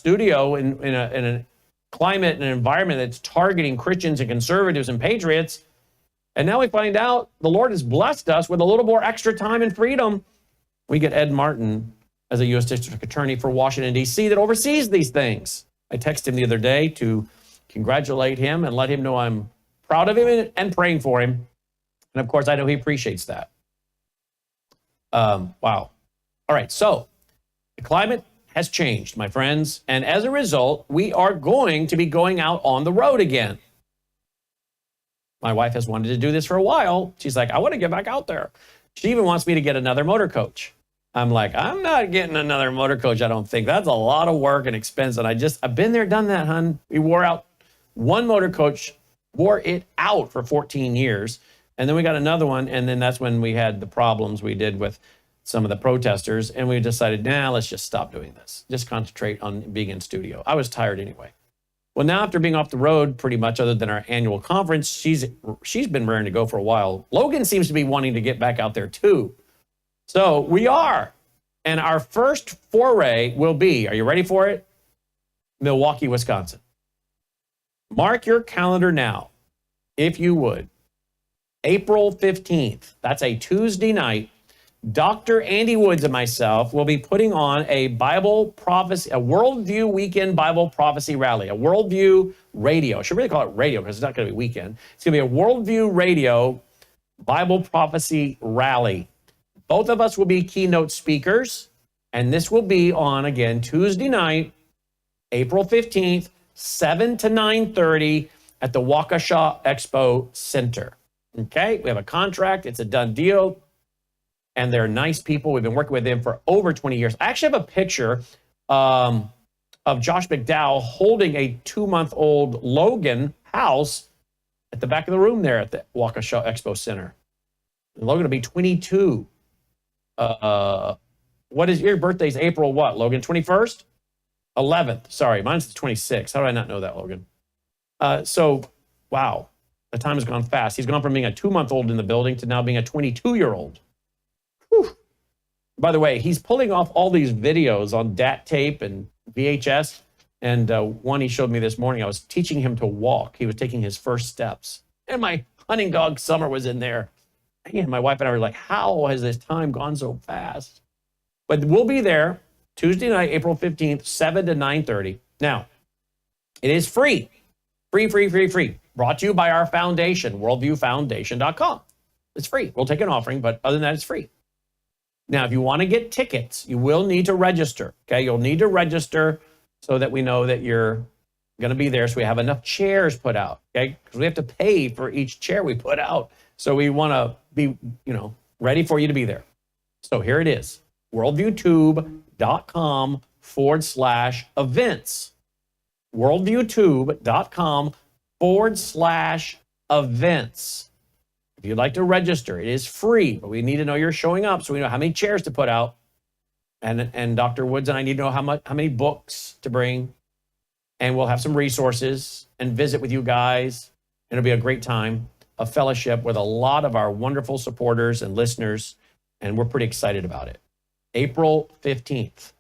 studio in a climate and an environment that's targeting Christians and conservatives and patriots. And now we find out the Lord has blessed us with a little more extra time and freedom. We get Ed Martin as a U.S. District Attorney for Washington, D.C. that oversees these things. I texted him the other day to congratulate him and let him know I'm proud of him and praying for him. And of course, I know he appreciates that. Wow. All right, so the climate has changed, my friends. And as a result, we are going to be going out on the road again. My wife has wanted to do this for a while. She's like, I want to get back out there. She even wants me to get another motor coach. I'm like, I'm not getting another motor coach, I don't think. That's a lot of work and expense. And I've been there, done that, hon. We wore out one motor coach, wore it out for 14 years. And then we got another one. And then that's when we had the problems we did with some of the protesters. And we decided, let's just stop doing this. Just concentrate on being in studio. I was tired anyway. Well, now after being off the road pretty much other than our annual conference, she's been raring to go for a while. Logan seems to be wanting to get back out there too. So we are. And our first foray will be, are you ready for it? Milwaukee, Wisconsin. Mark your calendar now, if you would. April 15th, that's a Tuesday night. Dr. Andy Woods and myself will be putting on a Bible prophecy, a Worldview Weekend Bible Prophecy Rally, a Worldview Radio. I should really call it radio because it's not going to be weekend. It's going to be a Worldview Radio Bible Prophecy Rally. Both of us will be keynote speakers, and this will be on, again, Tuesday night, April 15th, 7 to 9:30 at the Waukesha Expo Center. Okay, we have a contract. It's a done deal. And they're nice people. We've been working with them for over 20 years. I actually have a picture of Josh McDowell holding a 2-month-old Logan Howse at the back of the room there at the Waukesha Expo Center. And Logan will be 22. What is your birthday's April what, Logan? 21st? 11th. Sorry, mine's the 26th. How did I not know that, Logan? So, wow. The time has gone fast. He's gone from being a 2-month-old in the building to now being a 22-year-old. By the way, he's pulling off all these videos on DAT tape and VHS. And one he showed me this morning, I was teaching him to walk. He was taking his first steps. And my hunting dog, Summer, was in there. And my wife and I were like, how has this time gone so fast? But we'll be there Tuesday night, April 15th, 7 to 9:30. Now, it is free. Free. Brought to you by our foundation, worldviewfoundation.com. It's free. We'll take an offering, but other than that, it's free. Now, if you want to get tickets, you will need to register, okay? You'll need to register so that we know that you're going to be there, so we have enough chairs put out, okay? Because we have to pay for each chair we put out. So we want to be, ready for you to be there. So here it is, worldviewtube.com/events. worldviewtube.com/events. If you'd like to register, it is free, but we need to know you're showing up so we know how many chairs to put out. And Dr. Woods and I need to know how many books to bring. And we'll have some resources and visit with you guys. It'll be a great time of fellowship with a lot of our wonderful supporters and listeners. And we're pretty excited about it. April 15th.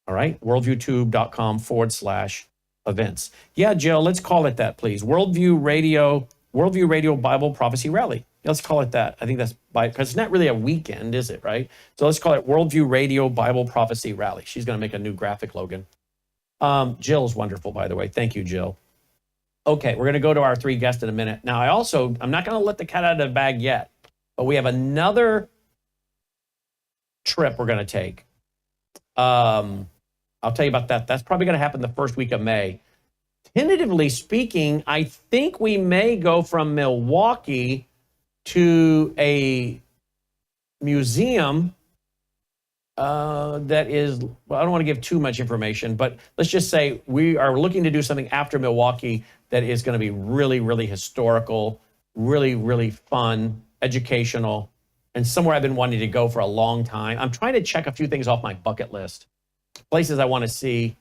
All right, worldviewtube.com/events. Yeah, Jill, let's call it that, please. Worldview Radio Bible Prophecy Rally. Let's call it that. I think that's because it's not really a weekend, is it, right? So let's call it Worldview Radio Bible Prophecy Rally. She's going to make a new graphic, Logan. Jill's wonderful, by the way. Thank you, Jill. Okay, we're going to go to our 3 guests in a minute. Now, I'm not going to let the cat out of the bag yet, but we have another trip we're going to take. I'll tell you about that. That's probably going to happen the first week of May. Tentatively speaking, I think we may go from Milwaukee to a museum that is, well, I don't want to give too much information, but let's just say we are looking to do something after Milwaukee that is going to be really, really historical, really, really fun, educational, and somewhere I've been wanting to go for a long time. I'm trying to check a few things off my bucket list, places I want to see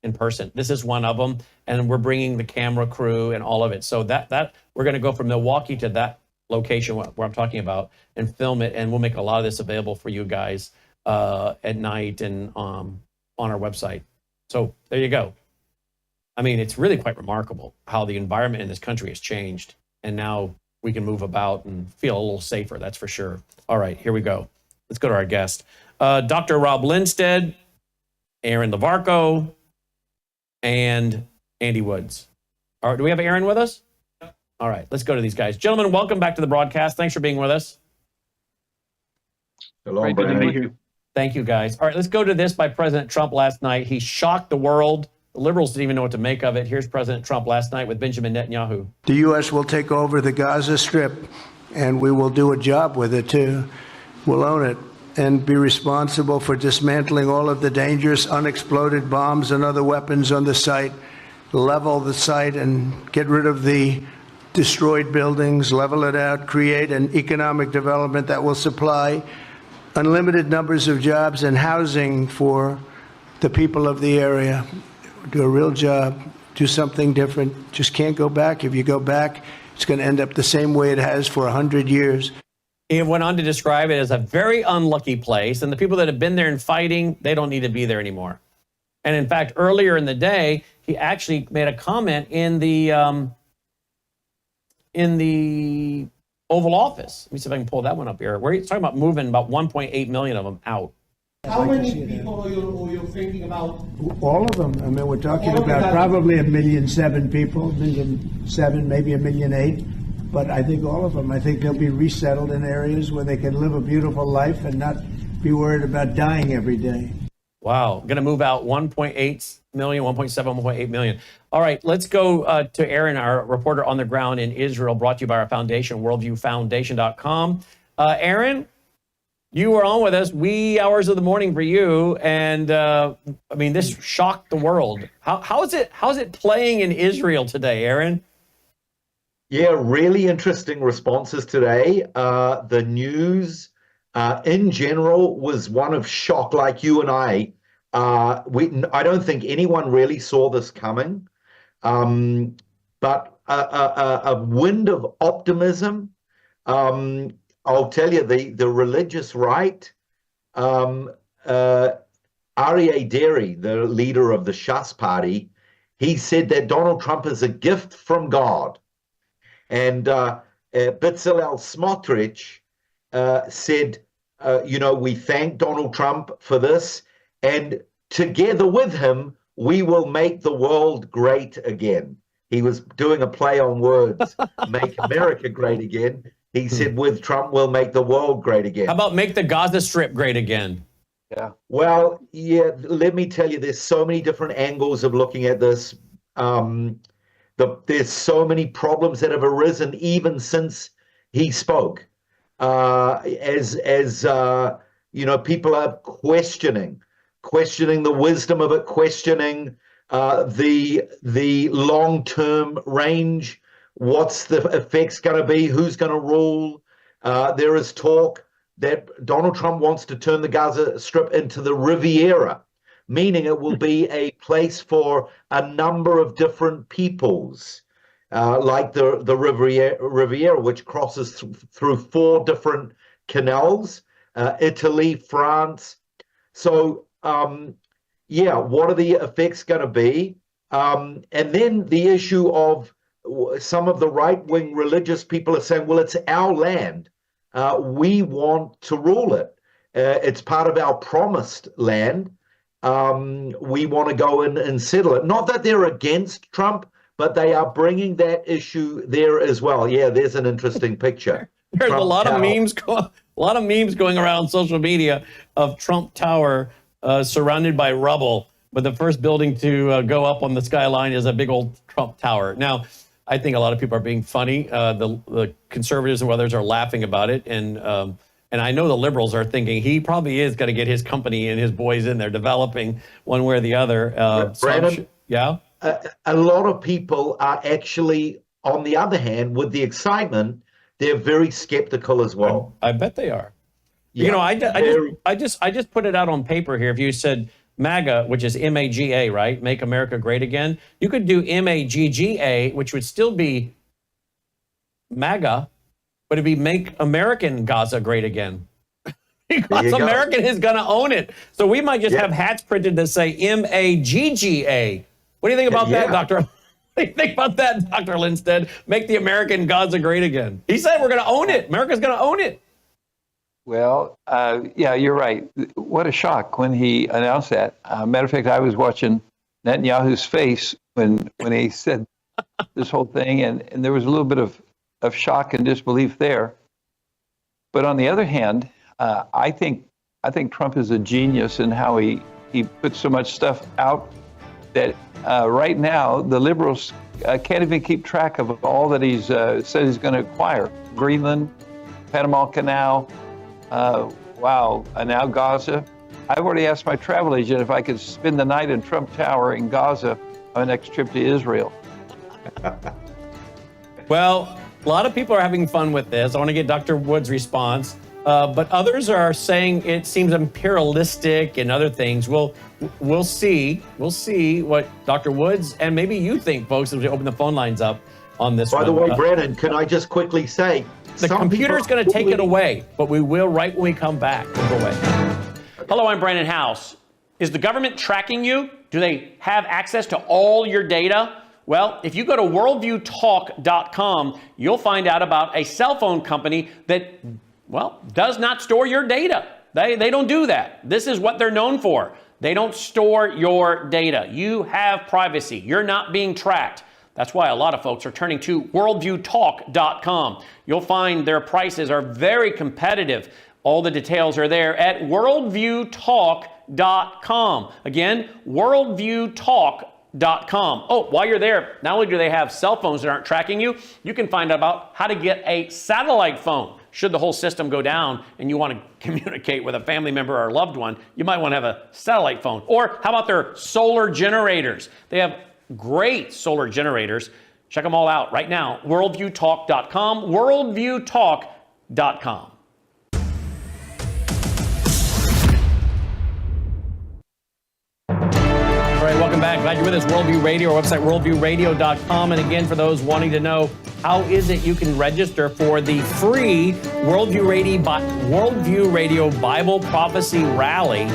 in person. This is one of them, and we're bringing the camera crew and all of it. So that we're going to go from Milwaukee to that location where I'm talking about and film it, and we'll make a lot of this available for you guys at night and on our website. So there you go. I mean, it's really quite remarkable how the environment in this country has changed. And now we can move about and feel a little safer, that's for sure. All right, here we go. Let's go to our guest. Dr. Rob Lindstedt, Aaron Lavarco, and Andy Woods. All right, do we have Aaron with us? All right, let's go to these guys. Gentlemen, welcome back to the broadcast. Thanks for being with us. Hello, Great, good to be here. Thank you, guys. All right, let's go to this by President Trump last night. He shocked the world. The liberals didn't even know what to make of it. Here's President Trump last night with Benjamin Netanyahu. The U.S. will take over the Gaza Strip, and we will do a job with it, too. We'll own it and be responsible for dismantling all of the dangerous unexploded bombs and other weapons on the site, level the site and get rid of the destroyed buildings, level it out, create an economic development that will supply unlimited numbers of jobs and housing for the people of the area. Do a real job, do something different. Just can't go back. If you go back, it's going to end up the same way it has for 100 years. He went on to describe it as a very unlucky place, and the people that have been there and fighting, they don't need to be there anymore. And in fact, earlier in the day, he actually made a comment in the Oval Office. Let me see if I can pull that one up here. Where he's talking about moving about 1.8 million of them out. How many people are you thinking about? All of them. I mean, we're talking about probably 1.7 million people, 1.7 million, maybe 1.8 million. But I think all of them. I think they'll be resettled in areas where they can live a beautiful life and not be worried about dying every day. Wow. Going to move out 1.8 million, 1.7, 1.8 million. All right, let's go to Aaron, our reporter on the ground in Israel, brought to you by our foundation, worldviewfoundation.com. Aaron, you were on with us, wee hours of the morning for you. And I mean, this shocked the world. How is it playing in Israel today, Aaron? Yeah, really interesting responses today. The news in general was one of shock, like you and I. I don't think anyone really saw this coming, but a wind of optimism. I'll tell you, the religious right, Aryeh Deri, the leader of the Shas party, he said that Donald Trump is a gift from God. And Bezalel Smotrich said, we thank Donald Trump for this, and together with him, we will make the world great again. He was doing a play on words, make America great again. He said, with Trump, we'll make the world great again. How about make the Gaza Strip great again? Yeah. Well, yeah, let me tell you, there's so many different angles of looking at this. There's so many problems that have arisen even since he spoke. People are questioning the wisdom of it, questioning the long-term range. What's the effects going to be? Who's going to rule? There is talk that Donald Trump wants to turn the Gaza Strip into the Riviera, meaning it will be a place for a number of different peoples, like the Riviera, which crosses through 4 different canals, Italy, France. So, what are the effects going to be? And then the issue of some of the right-wing religious people are saying, well, it's our land. We want to rule it. It's part of our promised land. We want to go in and settle it. Not that they're against Trump, but they are bringing that issue there as well. Yeah, there's an interesting picture. There's Trump a lot Tower. of memes going around social media of Trump Tower surrounded by rubble, but the first building to go up on the skyline is a big old Trump Tower. Now, I think a lot of people are being funny. The conservatives and others are laughing about it, and I know the liberals are thinking he probably is going to get his company and his boys in there developing one way or the other. Brannon, yeah. A lot of people are actually, on the other hand, with the excitement, they're very skeptical as well. I bet they are. Yeah, you know, I just put it out on paper here. If you said MAGA, which is MAGA, right? Make America Great Again. You could do MAGGA, which would still be MAGA, but it'd be Make American Gaza Great Again. Because go. American is going to own it. So we might just Yeah. have hats printed that say MAGGA. What do you think about that, Yeah. Doctor? What do you think about that, Dr. Lindstedt? Make the American Gaza great again. He said we're going to own it. America's going to own it. Well, yeah, you're right. What a shock when he announced that. Matter of fact, I was watching Netanyahu's face when he said this whole thing, and there was a little bit of shock and disbelief there. But on the other hand, I think Trump is a genius in how he puts so much stuff out that right now the liberals can't even keep track of all that he's said he's going to acquire. Greenland, Panama Canal, wow, and now Gaza. I've already asked my travel agent if I could spend the night in Trump Tower in Gaza on my next trip to Israel. Well, a lot of people are having fun with this. I want to get Dr. Wood's response. But others are saying it seems imperialistic and other things. We'll see. We'll see what Dr. Woods and maybe you think, folks, as we open the phone lines up on this By one. the way, Brannon, can I just quickly say, the computer's going to take it away, but we will right when we come back. We'll go away. Hello, I'm Brannon Howse. Is the government tracking you? Do they have access to all your data? Well, if you go to worldviewtalk.com, you'll find out about a cell phone company that, well, does not store your data. They don't do that. This is what they're known for. They don't store your data. You have privacy. You're not being tracked. That's why a lot of folks are turning to worldviewtalk.com. You'll find their prices are very competitive. All the details are there at worldviewtalk.com. Again, worldviewtalk.com. Oh, while you're there, not only do they have cell phones that aren't tracking you, you can find out about how to get a satellite phone. Should the whole system go down and you want to communicate with a family member or a loved one, you might want to have a satellite phone. Or how about their solar generators? They have great solar generators. Check them all out right now. Worldviewtalk.com, worldviewtalk.com. All right, welcome back. Glad you're with us. Worldview Radio, our website, worldviewradio.com. And again, for those wanting to know, how is it you can register for the free Worldview Radio Bible Prophecy Rally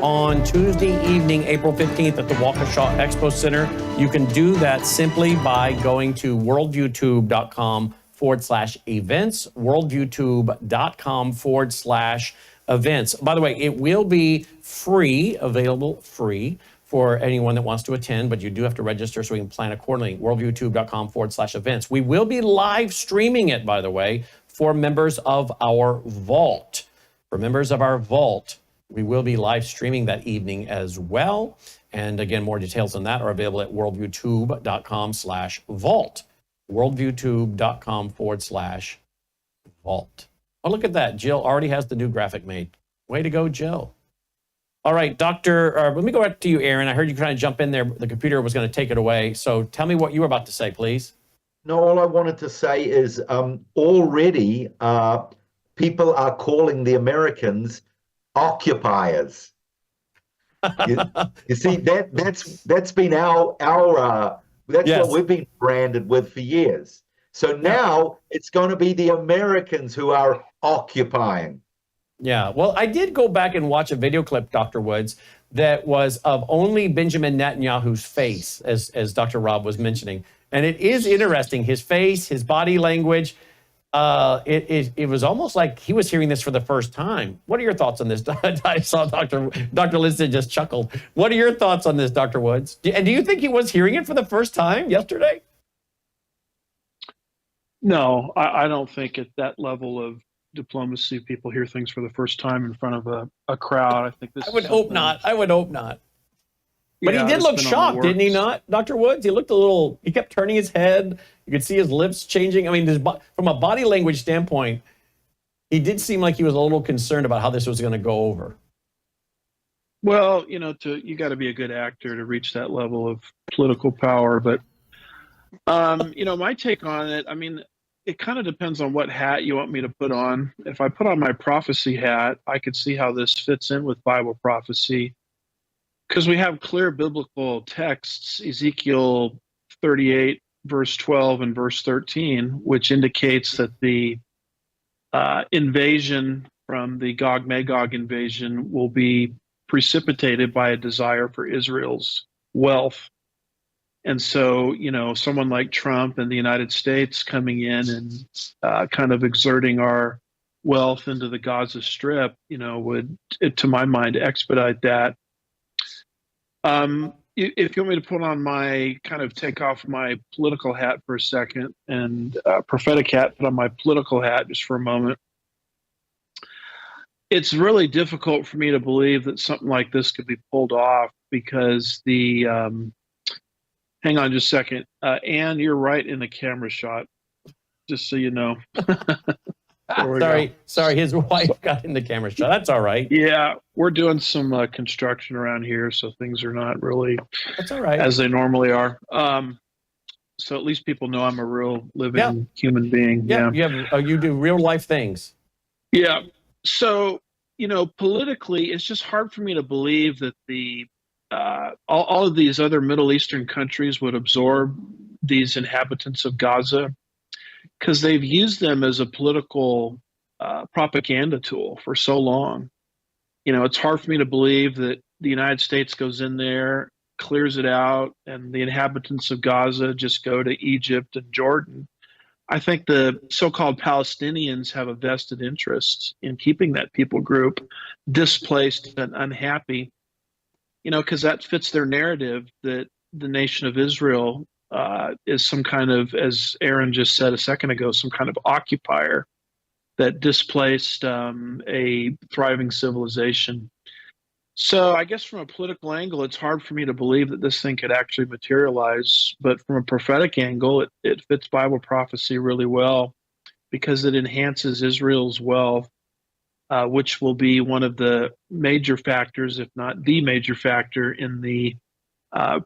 on Tuesday evening, April 15th at the Waukesha Expo Center? You can do that simply by going to worldviewtube.com/events, worldviewtube.com/events. By the way, it will be free, available free for anyone that wants to attend, but you do have to register so we can plan accordingly. worldviewtube.com/events. We will be live streaming it, by the way, for members of our vault. For members of our vault, we will be live streaming that evening as well. And again, more details on that are available at worldviewtube.com/vault. worldviewtube.com/vault. Oh, look at that. Jill already has the new graphic made. Way to go, Jill. All right, Doctor, let me go back to you, Aaron. I heard you trying to jump in there. The computer was going to take it away. So tell me what you were about to say, please. No, all I wanted to say is already people are calling the Americans occupiers. You see, that's been our that's Yes. what we've been branded with for years. So now it's going to be the Americans who are occupying. Yeah, well, I did go back and watch a video clip, Dr. Woods, that was of only Benjamin Netanyahu's face, as Dr. Rob was mentioning. And it is interesting, his face, his body language. It was almost like he was hearing this for the first time. What are your thoughts on this? I saw Dr. Lindstedt just chuckled. What are your thoughts on this, Dr. Woods? And do you think he was hearing it for the first time yesterday? No, I don't think at that level of diplomacy, people hear things for the first time in front of a crowd. I think this. I would hope not. I would hope not. But Yeah, he did it's look been on the shocked, didn't he works. not, Dr. Woods? He looked a little, he kept turning his head. You could see his lips changing. I mean, from a body language standpoint, he did seem like he was a little concerned about how this was going to go over. Well, you got to be a good actor to reach that level of political power. But, my take on it, I mean, it kind of depends on what hat you want me to put on. If I put on my prophecy hat, I could see how this fits in with Bible prophecy, because we have clear biblical texts, Ezekiel 38, verse 12 and verse 13, which indicates that the invasion from the Gog-Magog invasion will be precipitated by a desire for Israel's wealth. And so, someone like Trump and the United States coming in and kind of exerting our wealth into the Gaza Strip, would, to my mind, expedite that. If you want me to put on take off my political hat for a second and prophetic hat, put on my political hat just for a moment. It's really difficult for me to believe that something like this could be pulled off because hang on just a second. Ann, you're right in the camera shot, just so you know. Sorry, his wife got in the camera shot. That's all right. Yeah, we're doing some construction around here, so things are not really That's all right. as they normally are. So at least people know I'm a real living human being. Yeah, Yeah. you do real life things. Yeah. So, politically, it's just hard for me to believe that all of these other Middle Eastern countries would absorb these inhabitants of Gaza because they've used them as a political propaganda tool for so long. It's hard for me to believe that the United States goes in there, clears it out, and the inhabitants of Gaza just go to Egypt and Jordan. I think the so-called Palestinians have a vested interest in keeping that people group displaced and unhappy, because that fits their narrative that the nation of Israel is some kind of, as Aaron just said a second ago, some kind of occupier that displaced a thriving civilization. So I guess from a political angle, it's hard for me to believe that this thing could actually materialize. But from a prophetic angle, it fits Bible prophecy really well because it enhances Israel's wealth, which will be one of the major factors, if not the major factor, in the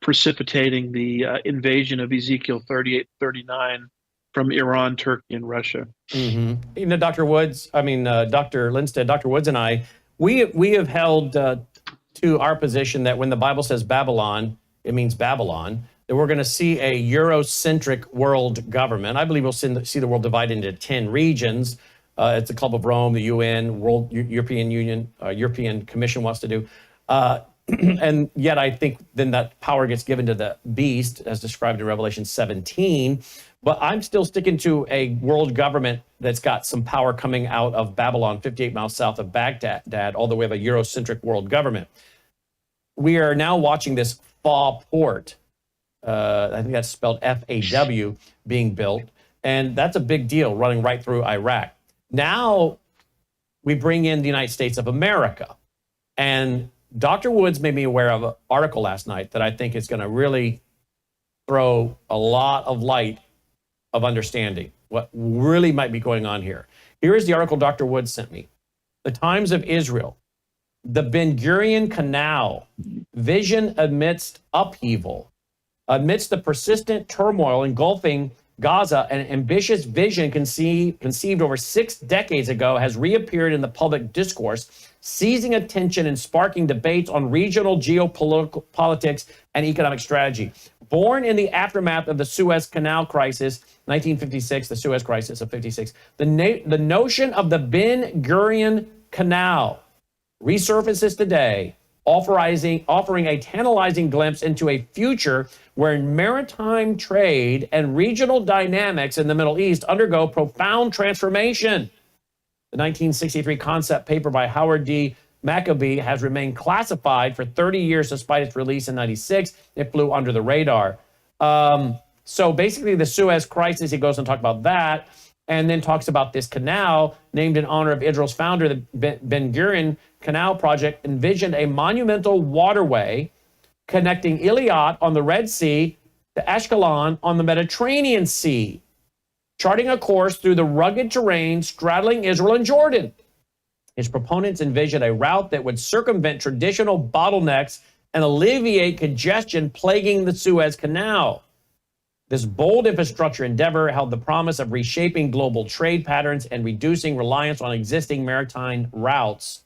precipitating the invasion of Ezekiel 38-39 from Iran, Turkey, and Russia. Mm-hmm. Dr. Woods, Dr. Lindstedt, Dr. Woods and I, we have held to our position that when the Bible says Babylon, it means Babylon, that we're going to see a Eurocentric world government. I believe we'll see the world divided into 10 regions. It's the Club of Rome, the UN, European Union, European Commission wants to do. And yet I think then that power gets given to the beast, as described in Revelation 17. But I'm still sticking to a world government that's got some power coming out of Babylon, 58 miles south of Baghdad, although we have a Eurocentric world government. We are now watching this Faw port. I think that's spelled F-A-W, being built. And that's a big deal, running right through Iraq. Now we bring in the United States of America. And Dr. Woods made me aware of an article last night that I think is going to really throw a lot of light of understanding what really might be going on here. Here is the article Dr. Woods sent me. The Times of Israel. The Ben Gurion Canal. Vision amidst upheaval. Amidst the persistent turmoil engulfing Gaza, an ambitious vision conceived over 6 decades ago has reappeared in the public discourse, seizing attention and sparking debates on regional geopolitics and economic strategy. Born in the aftermath of the Suez Canal crisis, 1956, the Suez crisis of 56, the notion of the Ben Gurion Canal resurfaces today, offering a tantalizing glimpse into a future where maritime trade and regional dynamics in the Middle East undergo profound transformation. The 1963 concept paper by Howard D. Maccabee has remained classified for 30 years despite its release in 96. It flew under the radar. So basically the Suez crisis, he goes and talks about that, and then talks about this canal named in honor of Israel's founder. The Ben Gurion Canal project envisioned a monumental waterway connecting Eilat on the Red Sea to Ashkelon on the Mediterranean Sea, charting a course through the rugged terrain straddling Israel and Jordan. His proponents envisioned a route that would circumvent traditional bottlenecks and alleviate congestion plaguing the Suez Canal. This bold infrastructure endeavor held the promise of reshaping global trade patterns and reducing reliance on existing maritime routes.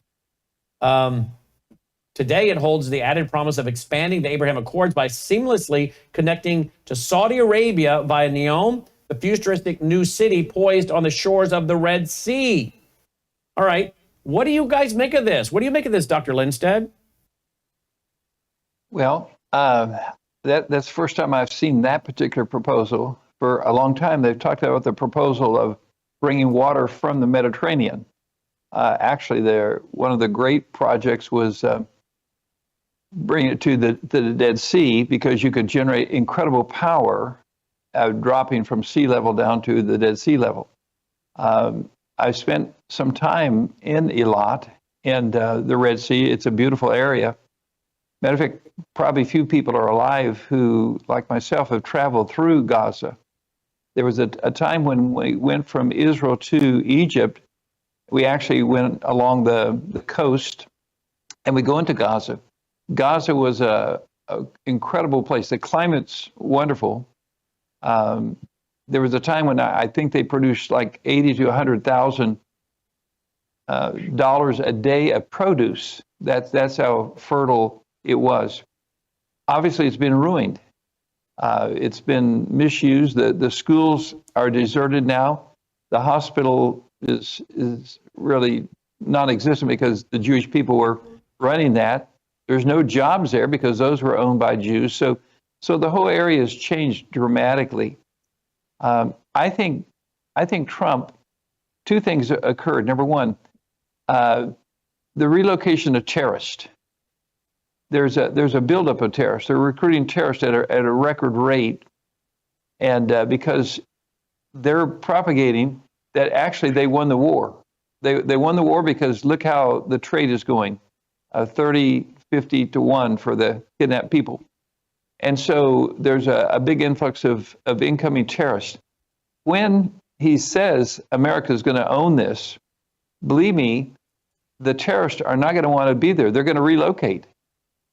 Today, it holds the added promise of expanding the Abraham Accords by seamlessly connecting to Saudi Arabia via Neom, the futuristic new city poised on the shores of the Red Sea. All right, What do you guys make of this? What do you make of this, Dr. Lindstedt? Well, that's the first time I've seen that particular proposal. For a long time, they've talked about the proposal of bringing water from the Mediterranean. Actually, one of the great projects was bringing it to the Dead Sea, because you could generate incredible power dropping from sea level down to the Dead Sea level. I spent some time in Eilat and the Red Sea. It's a beautiful area. Matter of fact, probably few people are alive who, like myself, have traveled through Gaza. There was a time when we went from Israel to Egypt. We actually went along the coast, and we go into Gaza. Gaza was a incredible place. The climate's wonderful. There was a time when I think they produced like $80,000 to $100,000 a day of produce. That's how fertile it was. Obviously, it's been ruined. It's been misused. The schools are deserted now. The hospital is really non-existent because the Jewish people were running that. There's no jobs there because those were owned by Jews. So the whole area has changed dramatically. I think Trump, two things occurred. Number one, the relocation of terrorists. There's a buildup of terrorists. They're recruiting terrorists at a record rate, and because they're propagating that actually they won the war. They won the war because look how the trade is going, 30, 50 to 1 for the kidnapped people. And so there's a big influx of incoming terrorists. When he says America is going to own this, believe me, the terrorists are not going to want to be there. They're going to relocate.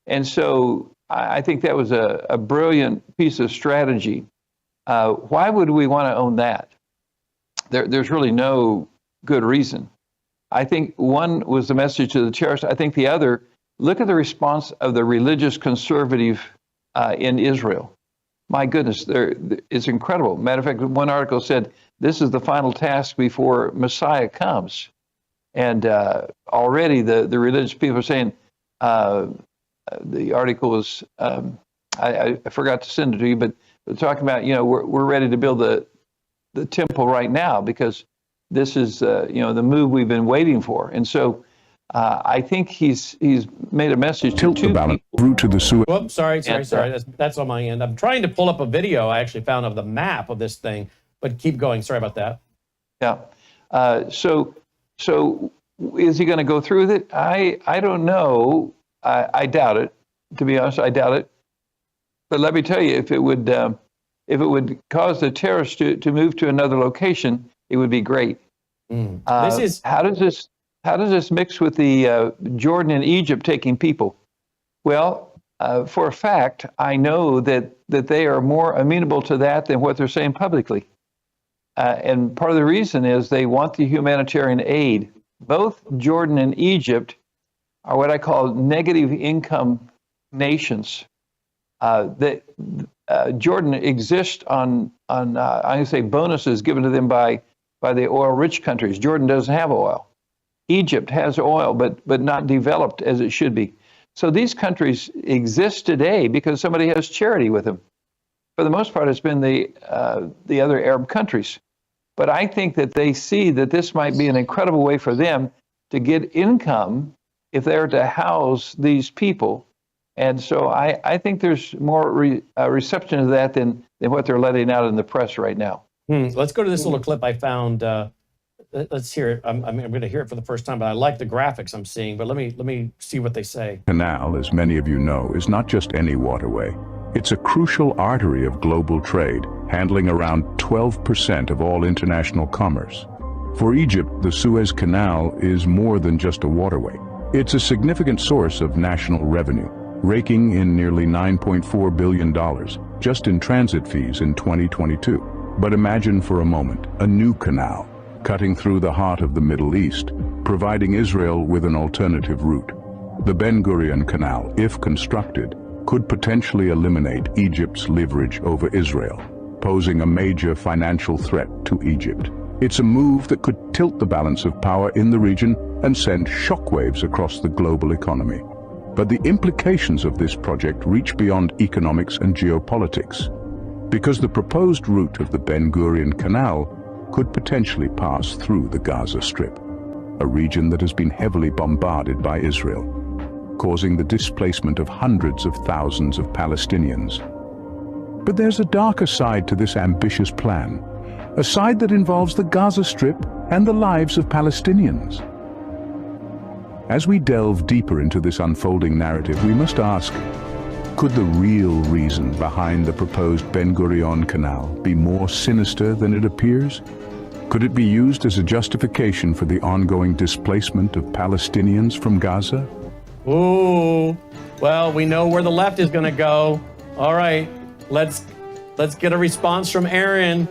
And so I think that was a brilliant piece of strategy. Why would we want to own that? There's really no good reason. I think one was the message to the terrorists. I think the other, look at the response of the religious conservative in Israel. My goodness, it's incredible. Matter of fact, one article said, this is the final task before Messiah comes. And already the religious people are saying, the article was, I forgot to send it to you, but they're talking about, we're ready to build the temple right now because this is, the move we've been waiting for. And so I think he's made a message to two people. Route to the Suez. Whoops, sorry. That's on my end. I'm trying to pull up a video I actually found of the map of this thing, but keep going. Sorry about that. Yeah. So is he going to go through with it? I don't know. I doubt it. To be honest, I doubt it. But let me tell you, if it would cause the terrorists to move to another location, it would be great. How does this mix with the Jordan and Egypt taking people? Well, for a fact, I know that they are more amenable to that than what they're saying publicly. And part of the reason is they want the humanitarian aid. Both Jordan and Egypt are what I call negative income nations. Jordan exists on I'm going to say bonuses given to them by the oil-rich countries. Jordan doesn't have oil. Egypt has oil, but not developed as it should be. So these countries exist today because somebody has charity with them. For the most part, it's been the other Arab countries. But I think that they see that this might be an incredible way for them to get income if they were to house these people. And so I think there's more reception to that than what they're letting out in the press right now. Let's go to this little clip I found. Let's hear it. I'm going to hear it for the first time, but I like the graphics I'm seeing. But let me see what they say. Canal, as many of you know, is not just any waterway. It's a crucial artery of global trade, handling around 12% of all international commerce. For Egypt, the Suez Canal is more than just a waterway. It's a significant source of national revenue, raking in nearly $9.4 billion just in transit fees in 2022. But imagine for a moment a new canal cutting through the heart of the Middle East, providing Israel with an alternative route. The Ben Gurion Canal, if constructed, could potentially eliminate Egypt's leverage over Israel, posing a major financial threat to Egypt. It's a move that could tilt the balance of power in the region and send shockwaves across the global economy. But the implications of this project reach beyond economics and geopolitics, because the proposed route of the Ben Gurion Canal could potentially pass through the Gaza Strip, a region that has been heavily bombarded by Israel, causing the displacement of hundreds of thousands of Palestinians. But there's a darker side to this ambitious plan, a side that involves the Gaza Strip and the lives of Palestinians. As we delve deeper into this unfolding narrative, we must ask, could the real reason behind the proposed Ben Gurion Canal be more sinister than it appears? Could it be used as a justification for the ongoing displacement of Palestinians from Gaza? Ooh, well, we know where the left is going to go. All right, let's get a response from Aaron.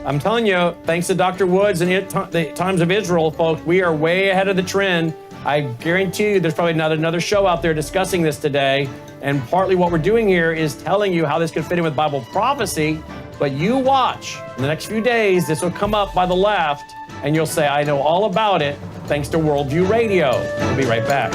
I'm telling you, thanks to Dr. Woods and the Times of Israel, folks, we are way ahead of the trend. I guarantee you there's probably not another show out there discussing this today. And partly what we're doing here is telling you how this could fit in with Bible prophecy. But you watch, in the next few days, this will come up by the left, and you'll say, I know all about it, thanks to Worldview Radio. We'll be right back.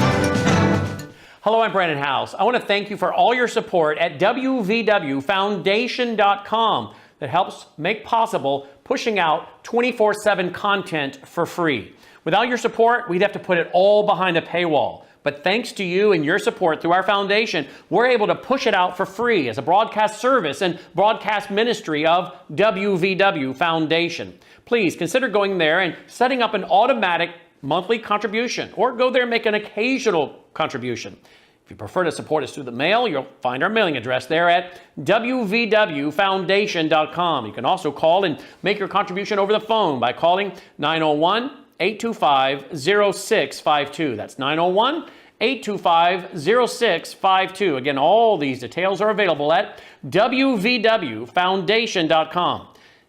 Hello, I'm Brannon Howse. I want to thank you for all your support at wvwfoundation.com that helps make possible pushing out 24/7 content for free. Without your support, we'd have to put it all behind a paywall. But thanks to you and your support through our foundation, we're able to push it out for free as a broadcast service and broadcast ministry of WVW Foundation. Please consider going there and setting up an automatic monthly contribution, or go there and make an occasional contribution. If you prefer to support us through the mail, you'll find our mailing address there at wvwfoundation.com. You can also call and make your contribution over the phone by calling 901-825-0652. That's 901-825-0652. Again, all these details are available at wvwfoundation.com.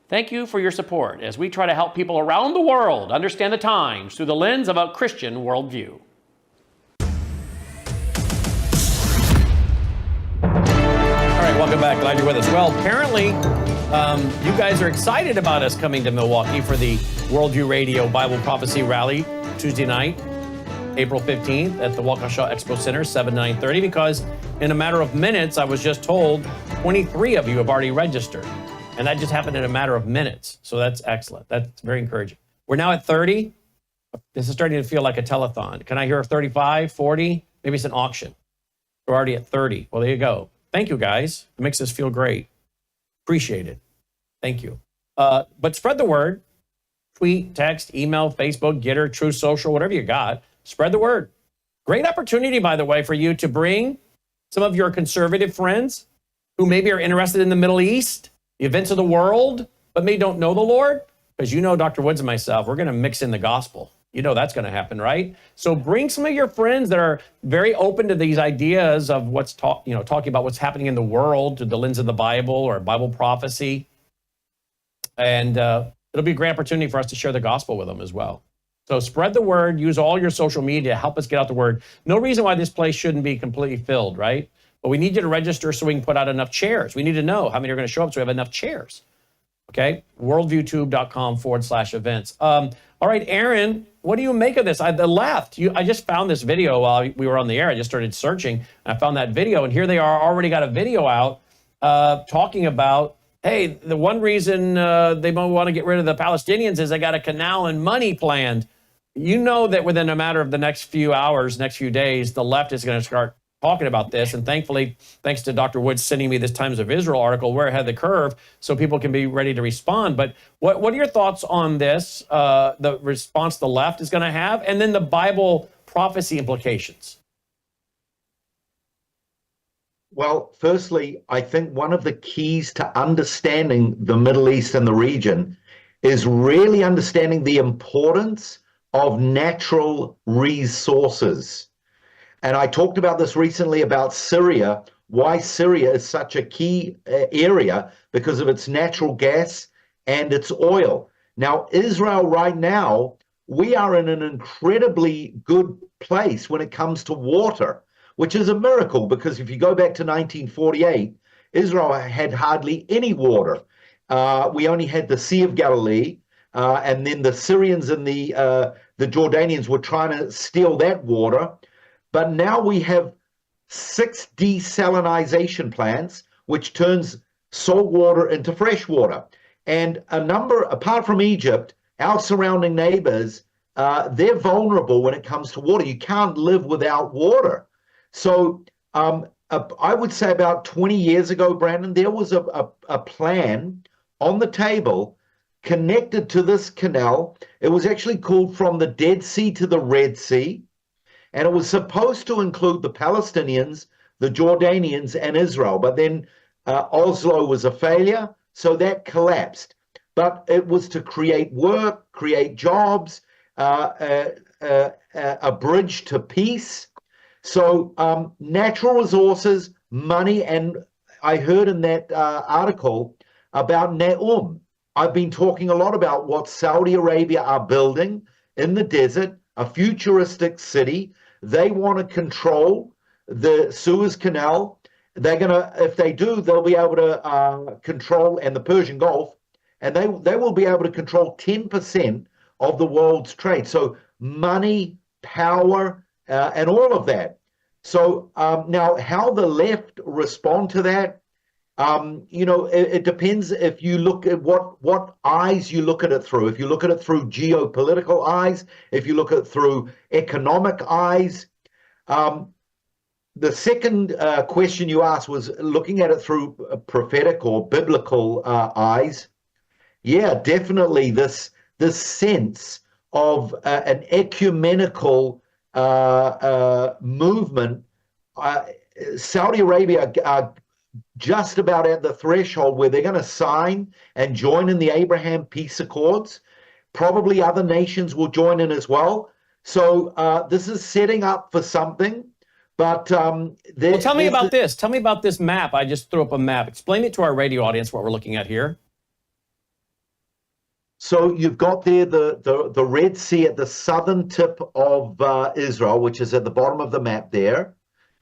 Thank you for your support as we try to help people around the world understand the times through the lens of a Christian worldview. All right, welcome back. Glad you're with us. Well, apparently, you guys are excited about us coming to Milwaukee for the Worldview Radio Bible Prophecy Rally Tuesday night, April 15th at the Waukesha Expo Center, 7-9:30, because in a matter of minutes, I was just told 23 of you have already registered. And that just happened in a matter of minutes. So that's excellent. That's very encouraging. We're now at 30. This is starting to feel like a telethon. Can I hear 35, 40? Maybe it's an auction. We're already at 30. Well, there you go. Thank you, guys. It makes us feel great. Appreciate it. Thank you. But spread the word. Tweet, text, email, Facebook, Getter, True Social, whatever you got. Spread the word. Great opportunity, by the way, for you to bring some of your conservative friends who maybe are interested in the Middle East, the events of the world, but maybe don't know the Lord. Because you know, Dr. Woods and myself, we're going to mix in the gospel. You know that's going to happen, right? So bring some of your friends that are very open to these ideas of what's talking about what's happening in the world through the lens of the Bible or Bible prophecy. And it'll be a great opportunity for us to share the gospel with them as well. So spread the word, use all your social media to help us get out the word. No reason why this place shouldn't be completely filled, right? But we need you to register so we can put out enough chairs. We need to know how many are going to show up so we have enough chairs. Okay? worldviewtube.com/events. All right, Aaron, what do you make of this? I just found this video while we were on the air. I just started searching, and I found that video, and here they are, already got a video out talking about, hey, the one reason they want to get rid of the Palestinians is they got a canal and money planned. You know that within a matter of the next few hours, next few days, the left is going to start talking about this. And thankfully, thanks to Dr. Woods sending me this Times of Israel article, we're ahead of the curve so people can be ready to respond. But what are your thoughts on this, the response the left is going to have, and then the Bible prophecy implications? Well, firstly, I think one of the keys to understanding the Middle East and the region is really understanding the importance of natural resources. And I talked about this recently about Syria, why Syria is such a key area because of its natural gas and its oil. Now, Israel right now, we are in an incredibly good place when it comes to water, which is a miracle because if you go back to 1948, Israel had hardly any water. We only had the Sea of Galilee. and then the Syrians and the Jordanians were trying to steal that water. But now we have 6 desalinization plants, which turns salt water into fresh water. And a number, apart from Egypt, our surrounding neighbors, they're vulnerable when it comes to water. You can't live without water. So I would say about 20 years ago, Brannon, there was a plan on the table connected to this canal. It was actually called From the Dead Sea to the Red Sea. And it was supposed to include the Palestinians, the Jordanians, and Israel. But then Oslo was a failure, so that collapsed. But it was to create work, create jobs, a bridge to peace. So natural resources, money, and I heard in that article about Neum. I've been talking a lot about what Saudi Arabia are building in the desert, a futuristic city. They want to control the Suez Canal. They're going to, if they do, they'll be able to control, and the Persian Gulf, and they will be able to control 10% of the world's trade. So money, power, and all of that. So now how the left respond to that, it depends if you look at what eyes you look at it through. If you look at it through geopolitical eyes, if you look at it through economic eyes. The second question you asked was looking at it through prophetic or biblical eyes. Yeah, definitely this sense of an ecumenical movement. Saudi Arabia are just about at the threshold where they're going to sign and join in the Abraham Peace Accords. Probably other nations will join in as well. So this is setting up for something. But well, tell me about this. Tell me about this map. I just threw up a map. Explain it to our radio audience what we're looking at here. So you've got there the Red Sea at the southern tip of Israel, which is at the bottom of the map there.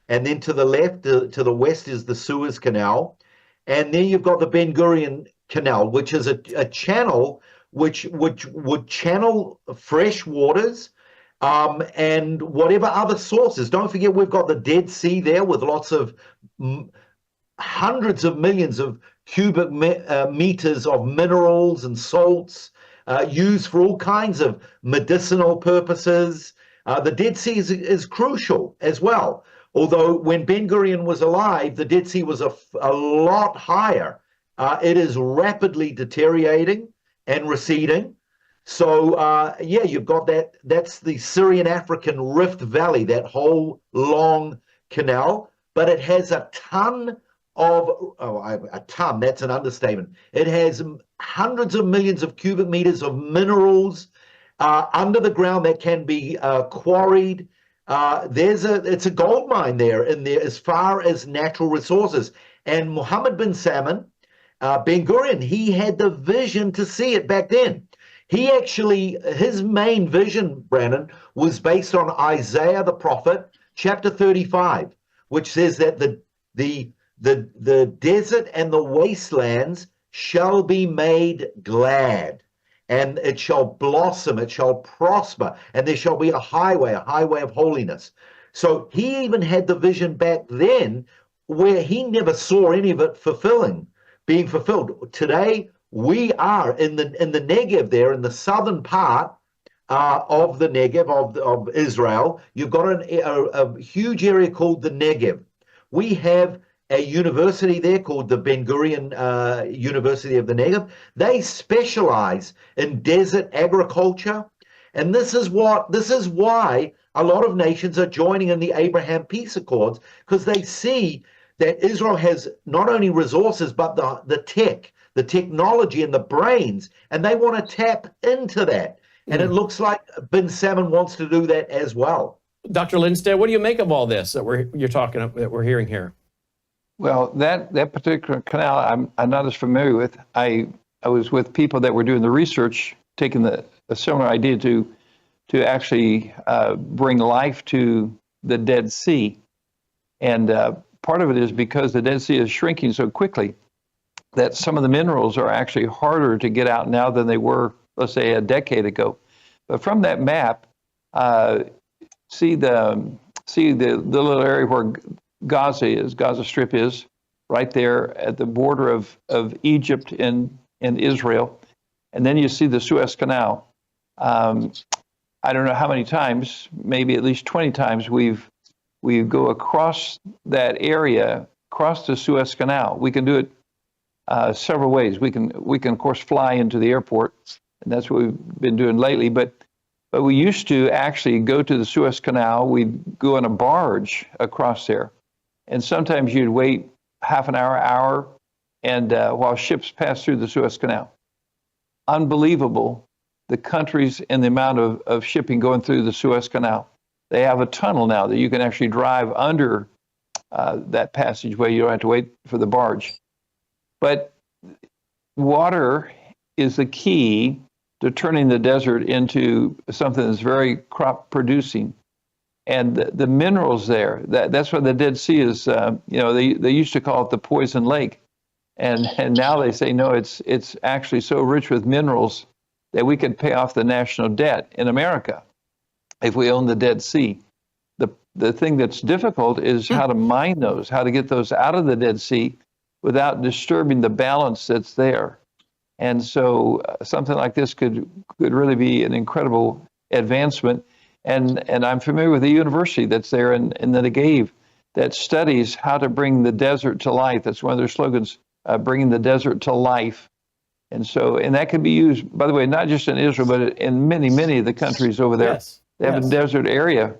And then to the left, to the west is the Suez Canal. And then you've got the Ben Gurion Canal, which is a channel which would channel fresh waters and whatever other sources. Don't forget, we've got the Dead Sea there with lots of hundreds of millions of cubic meters of minerals and salts used for all kinds of medicinal purposes. The Dead Sea is crucial as well. Although when Ben Gurion was alive, the Dead Sea was a lot higher. It is rapidly deteriorating and receding. So, yeah, you've got that. That's the Syrian-African Rift Valley, that whole long canal. But it has a ton of, a ton, that's an understatement. It has hundreds of millions of cubic meters of minerals under the ground that can be quarried. It's a gold mine there in there as far as natural resources. And Mohammed bin Salman, Ben Gurion, he had the vision to see it back then. He actually, his main vision, Brannon, was based on Isaiah the prophet, chapter 35, which says that the desert and the wastelands shall be made glad, and it shall blossom, it shall prosper, and there shall be a highway of holiness. So he even had the vision back then where he never saw any of it being fulfilled. Today, we are in the Negev there, in the southern part of the Negev of Israel. You've got a huge area called the Negev. We have a university there called the Ben Gurion University of the Negev. They specialize in desert agriculture. And this is why a lot of nations are joining in the Abraham Peace Accords, because they see that Israel has not only resources, but the technology and the brains, and they want to tap into that. And it looks like bin Salman wants to do that as well. Dr. Lindstedt, what do you make of all this that we're hearing here? Well, that particular canal, I'm not as familiar with. I was with people that were doing the research, taking a similar idea to actually bring life to the Dead Sea. And part of it is because the Dead Sea is shrinking so quickly that some of the minerals are actually harder to get out now than they were let's say a decade ago. But from that map, see the little area where Gaza Strip is, right there at the border of Egypt and Israel. And then you see the Suez Canal. I don't know how many times, maybe at least 20 times, we go across that area, across the Suez Canal. We can do it several ways. We can of course fly into the airport, and that's what we've been doing lately. But we used to actually go to the Suez Canal. We'd go on a barge across there, and sometimes you'd wait half an hour, and while ships pass through the Suez Canal. Unbelievable, the countries and the amount of shipping going through the Suez Canal. They have a tunnel now that you can actually drive under that passageway. You don't have to wait for the barge. But water is the key to turning the desert into something that's very crop producing. And the minerals there, that's what the Dead Sea is. They used to call it the poison lake. And now they say, no, it's actually so rich with minerals that we could pay off the national debt in America if we own the Dead Sea. The thing that's difficult is how to mine those, how to get those out of the Dead Sea without disturbing the balance that's there. And so something like this could really be an incredible advancement. And I'm familiar with the university that's there in the Negev that studies how to bring the desert to life. That's one of their slogans, bringing the desert to life. And that can be used, by the way, not just in Israel, but in many, many of the countries over there. Yes. They have a desert area.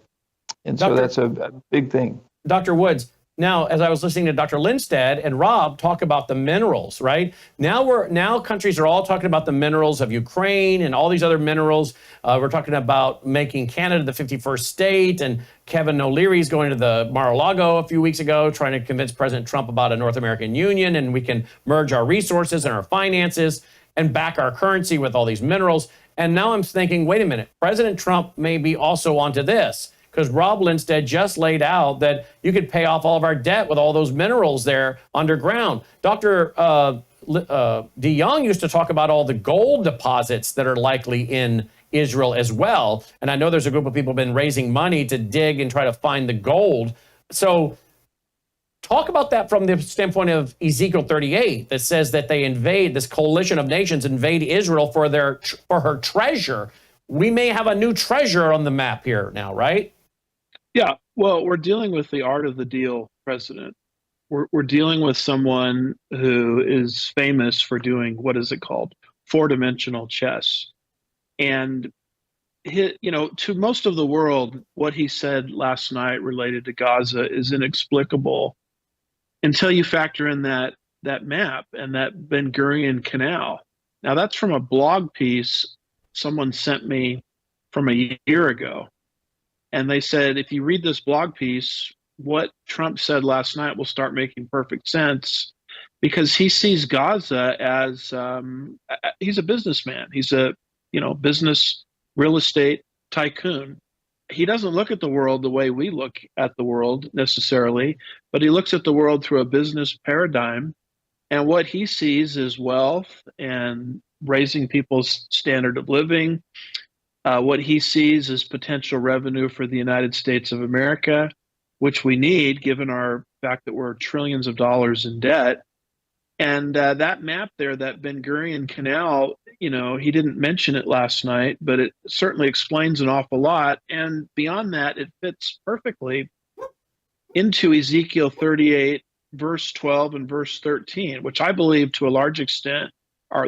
And so that's a big thing. Dr. Woods, now, as I was listening to Dr. Lindstedt and Rob talk about the minerals, right? Now countries are all talking about the minerals of Ukraine and all these other minerals. We're talking about making Canada the 51st state, and Kevin O'Leary's going to the Mar-a-Lago a few weeks ago trying to convince President Trump about a North American Union, and we can merge our resources and our finances and back our currency with all these minerals. And now I'm thinking, wait a minute, President Trump may be also onto this, because Rob Lindstedt just laid out that you could pay off all of our debt with all those minerals there underground. Dr. DeYoung used to talk about all the gold deposits that are likely in Israel as well. And I know there's a group of people who've been raising money to dig and try to find the gold. So talk about that from the standpoint of Ezekiel 38 that says that they invade, this coalition of nations invade Israel for her treasure. We may have a new treasure on the map here now, right? Yeah, well, we're dealing with the art of the deal president. We're dealing with someone who is famous for doing, what is it called? 4-dimensional chess. And to most of the world, what he said last night related to Gaza is inexplicable until you factor in that map and that Ben Gurion Canal. Now, that's from a blog piece someone sent me from a year ago. And they said, if you read this blog piece, what Trump said last night will start making perfect sense, because he sees Gaza as he's a businessman. He's a business real estate tycoon. He doesn't look at the world the way we look at the world necessarily, but he looks at the world through a business paradigm. And what he sees is wealth and raising people's standard of living. What he sees is potential revenue for the United States of America, which we need given our fact that we're trillions of dollars in debt. And that map there, that Ben Gurion Canal, he didn't mention it last night, but it certainly explains an awful lot. And beyond that, it fits perfectly into Ezekiel 38, verse 12 and verse 13, which I believe to a large extent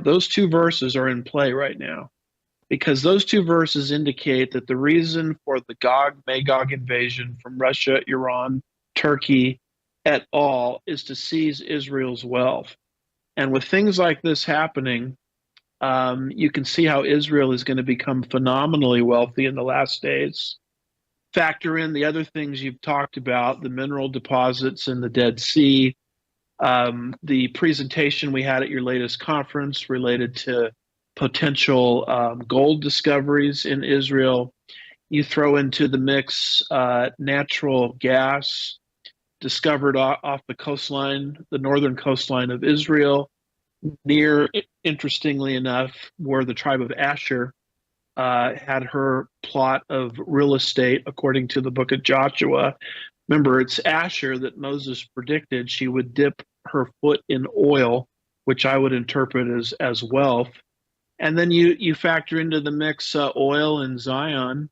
those two verses are in play right now. Because those two verses indicate that the reason for the Gog-Magog invasion from Russia, Iran, Turkey, et al. Is to seize Israel's wealth. And with things like this happening, you can see how Israel is going to become phenomenally wealthy in the last days. Factor in the other things you've talked about, the mineral deposits in the Dead Sea, the presentation we had at your latest conference related to potential gold discoveries in Israel. You throw into the mix natural gas discovered off the coastline, the northern coastline of Israel. near, interestingly enough, where the tribe of Asher had her plot of real estate, according to the book of Joshua. Remember, it's Asher that Moses predicted she would dip her foot in oil, which I would interpret as wealth. And then you factor into the mix oil and Zion,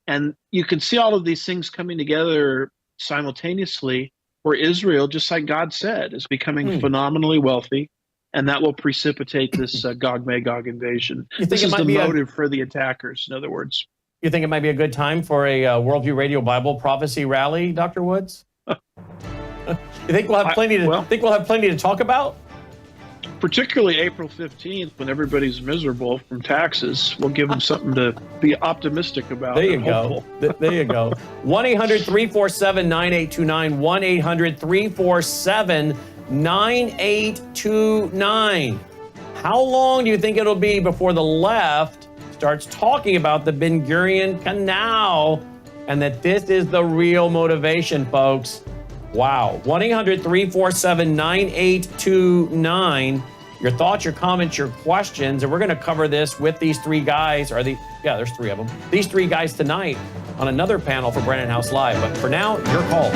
and you can see all of these things coming together simultaneously, where Israel, just like God said, is becoming phenomenally wealthy, and that will precipitate this Gog-Magog invasion. This is the motive for the attackers, in other words. You think it might be a good time for a Worldview Radio Bible prophecy rally, Dr. Woods? You think we'll have plenty to talk about? Particularly April 15th, when everybody's miserable from taxes, we'll give them something to be optimistic about. There you go. There you go. 1-800-347-9829. 1-800-347-9829. How long do you think it'll be before the left starts talking about the Ben Gurion Canal and that this is the real motivation, folks? Wow. 1-800-347-9829. Your thoughts, your comments, your questions, and we're going to cover this with these three guys, there's three of them. These three guys tonight on another panel for Brannon Howse Live. But for now, your call.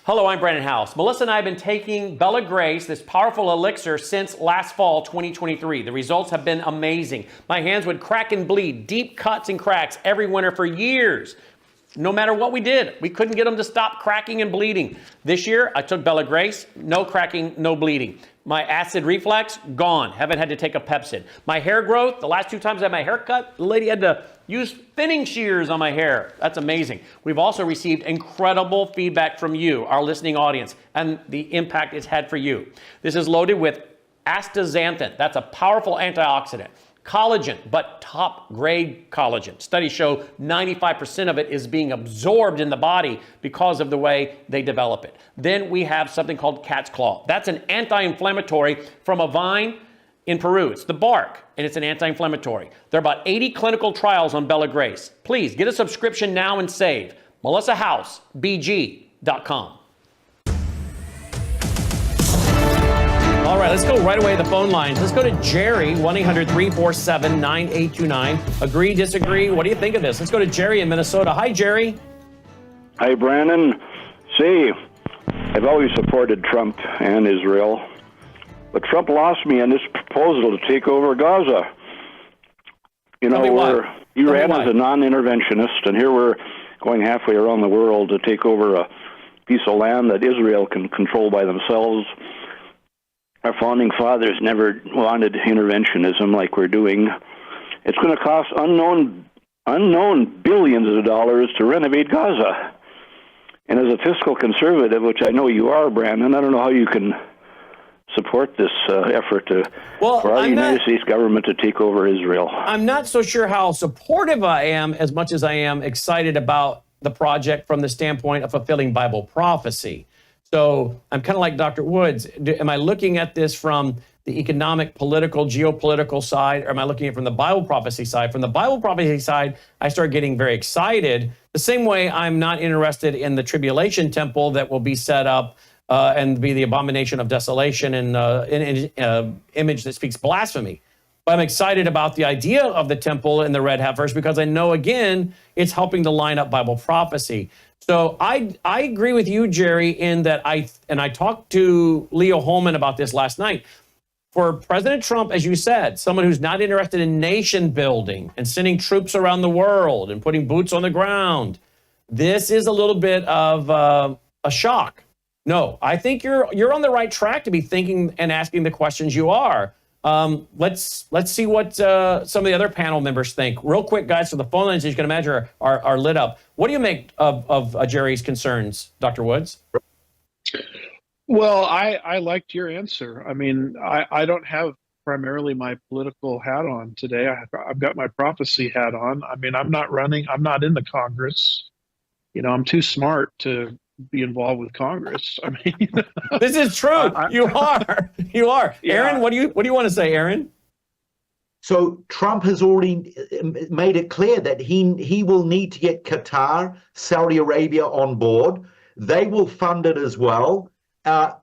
Hello, I'm Brannon Howse. Melissa and I have been taking Bella Grace, this powerful elixir, since last fall, 2023. The results have been amazing. My hands would crack and bleed, deep cuts and cracks every winter for years. No matter what we did, we couldn't get them to stop cracking and bleeding. This year, I took Bella Grace, no cracking, no bleeding. My acid reflux, gone. Haven't had to take a Pepsid. My hair growth, the last 2 times I had my hair cut, the lady had to use thinning shears on my hair. That's amazing. We've also received incredible feedback from you, our listening audience, and the impact it's had for you. This is loaded with astaxanthin. That's a powerful antioxidant. Collagen, but top-grade collagen. Studies show 95% of it is being absorbed in the body because of the way they develop it. Then we have something called cat's claw. That's an anti-inflammatory from a vine in Peru. It's the bark, and it's an anti-inflammatory. There are about 80 clinical trials on Bella Grace. Please get a subscription now and save. MelissaHousebg.com. All right, let's go right away to the phone lines. Let's go to Jerry, 1-800-347-9829. Agree, disagree? What do you think of this? Let's go to Jerry in Minnesota. Hi, Jerry. Hi, Brannon. See, I've always supported Trump and Israel, but Trump lost me on this proposal to take over Gaza. You know, he ran as a non-interventionist, and here we're going halfway around the world to take over a piece of land that Israel can control by themselves. Our founding fathers never wanted interventionism like we're doing. It's going to cost unknown billions of dollars to renovate Gaza. And as a fiscal conservative, which I know you are, Brannon, I don't know how you can support this effort for the United States government to take over Israel. I'm not so sure how supportive I am as much as I am excited about the project from the standpoint of fulfilling Bible prophecy. So I'm kind of like Dr. Woods. Am I looking at this from the economic, political, geopolitical side, or am I looking at it from the Bible prophecy side? From the Bible prophecy side, I start getting very excited. The same way I'm not interested in the tribulation temple that will be set up and be the abomination of desolation and an image that speaks blasphemy. But I'm excited about the idea of the temple and the red heifers because I know, again, it's helping to line up Bible prophecy. So I agree with you, Jerry, in that I talked to Leo Holman about this last night. For President Trump, as you said, someone who's not interested in nation building and sending troops around the world and putting boots on the ground, this is a little bit of a shock. No, I think you're on the right track to be thinking and asking the questions you are. Let's see what some of the other panel members think. Real quick, guys, so the phone lines, as you can imagine, are lit up. What do you make of Jerry's concerns, Dr. Woods? Well, I liked your answer. I mean, I don't have primarily my political hat on today. I've got my prophecy hat on. I mean, I'm not running. I'm not in the Congress. You know, I'm too smart to be involved with Congress. I mean, this is true. You are. Yeah. Aaron, what do you want to say, Aaron? So Trump has already made it clear that he will need to get Qatar, Saudi Arabia on board. They will fund it as well.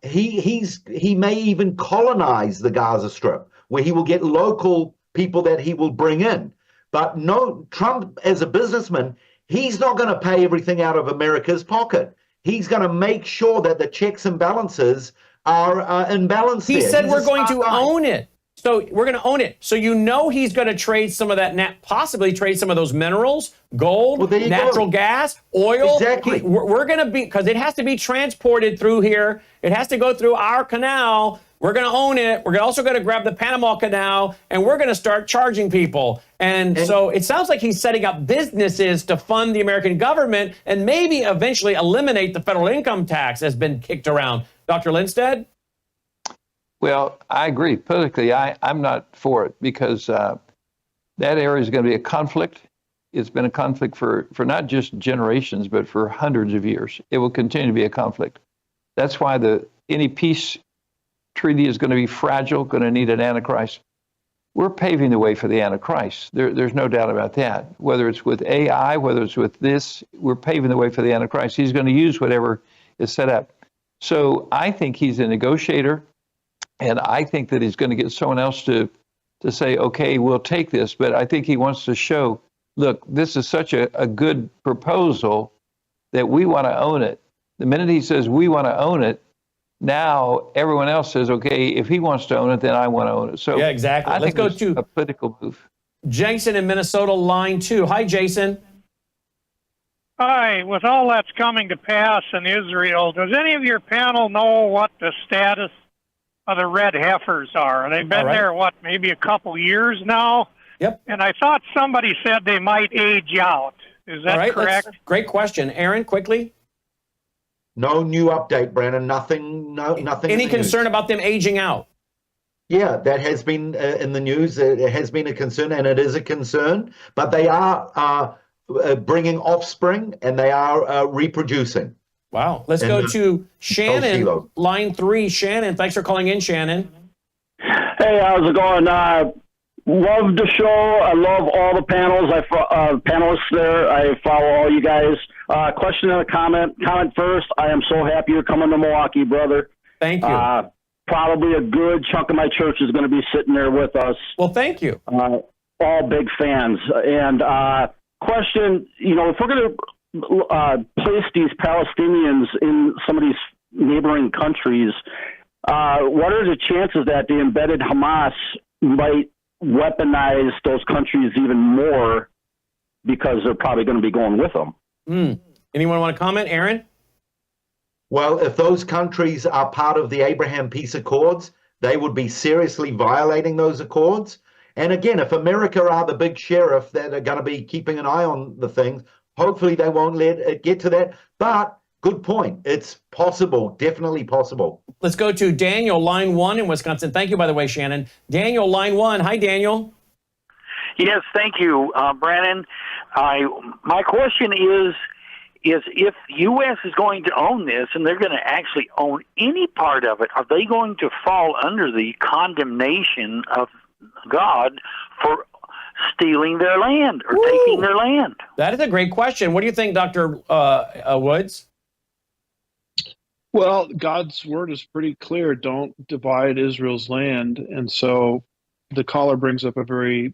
he may even colonize the Gaza Strip, where he will get local people that he will bring in. But no, Trump, as a businessman, he's not going to pay everything out of America's pocket. He's going to make sure that the checks and balances are in balance. He said He's we're going to own it. So we're going to own it. So you know he's going to trade some of that, possibly trade some of those minerals, gold, natural gas, oil. Exactly. We're going to be, because it has to be transported through here. It has to go through our canal. We're going to own it. We're also going to grab the Panama Canal, and we're going to start charging people. And so it sounds like he's setting up businesses to fund the American government and maybe eventually eliminate the federal income tax that's been kicked around. Dr. Lindstedt? Well, I agree. Politically, I'm not for it because that area is going to be a conflict. It's been a conflict for not just generations, but for hundreds of years. It will continue to be a conflict. That's why any peace treaty is going to be fragile, going to need an Antichrist. We're paving the way for the Antichrist. There's no doubt about that. Whether it's with AI, whether it's with this, we're paving the way for the Antichrist. He's going to use whatever is set up. So I think he's a negotiator. And I think that he's going to get someone else to say, okay, we'll take this. But I think he wants to show, look, this is such a good proposal that we want to own it. The minute he says we want to own it, now everyone else says, okay, if he wants to own it, then I want to own it. So yeah, exactly. Let's go to a political move. Jason in Minnesota, line 2. Hi, Jason. Hi. With all that's coming to pass in Israel, does any of your panel know what the status of the red heifers are? They've been there, maybe a couple years now? Yep. And I thought somebody said they might age out. Is that correct? Great question. Aaron, quickly. No new update, Brannon. Nothing. Any concern about them aging out? Yeah, that has been in the news. It has been a concern, and it is a concern. But they are bringing offspring, and they are reproducing. Wow. Let's go to Shannon, line 3. Shannon, thanks for calling in, Shannon. Hey, how's it going? Love the show. I love all the panels. Panelists there. I follow all you guys. Question and a comment. Comment first. I am so happy you're coming to Milwaukee, brother. Thank you. Probably a good chunk of my church is going to be sitting there with us. Well, thank you. All big fans. And question, if we're going to place these Palestinians in some of these neighboring countries, what are the chances that the embedded Hamas might weaponize those countries even more because they're probably going to be going with them? Anyone want to comment? Aaron? Well, if those countries are part of the Abraham Peace Accords, they would be seriously violating those accords. And again, if America are the big sheriff that are going to be keeping an eye on the things, hopefully they won't let it get to that. But good point. It's possible, definitely possible. Let's go to Daniel, line 1 in Wisconsin. Thank you, by the way, Shannon. Daniel, line 1. Hi, Daniel. Yes, thank you, Brannon. My question is if U.S. is going to own this and they're going to actually own any part of it, are they going to fall under the condemnation of God for stealing their land or taking their land? That is a great question. What do you think, Dr. Woods? Well, God's word is pretty clear. Don't divide Israel's land. And so the caller brings up a very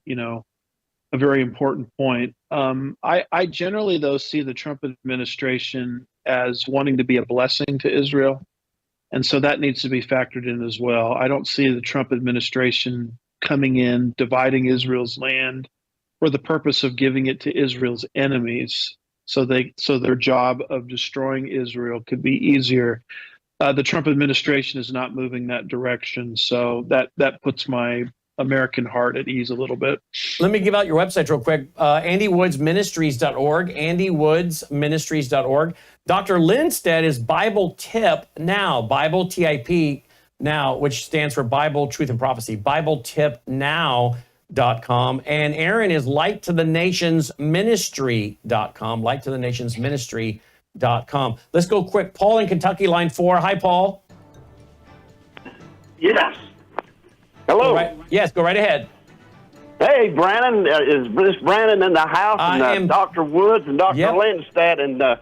important point. I generally, though, see the Trump administration as wanting to be a blessing to Israel. And so that needs to be factored in as well. I don't see the Trump administration coming in, dividing Israel's land for the purpose of giving it to Israel's enemies so their job of destroying Israel could be easier. The Trump administration is not moving that direction. So that puts my American heart at ease a little bit. Let me give out your website real quick. AndyWoodsMinistries.org, AndyWoodsMinistries.org. Dr. Lindstedt is Bible Tip Now, Bible TIP Now, which stands for Bible, Truth, and Prophecy, BibleTipNow.com. And Aaron is Light to the Nations Ministry.com, Light to the Nations Ministry.com. Let's go quick. Paul in Kentucky, line 4. Hi, Paul. Yes. Hello. Yes, go right ahead. Hey, Brannon. Is this Brannon in the house? And Dr. Woods and Dr. Lindstedt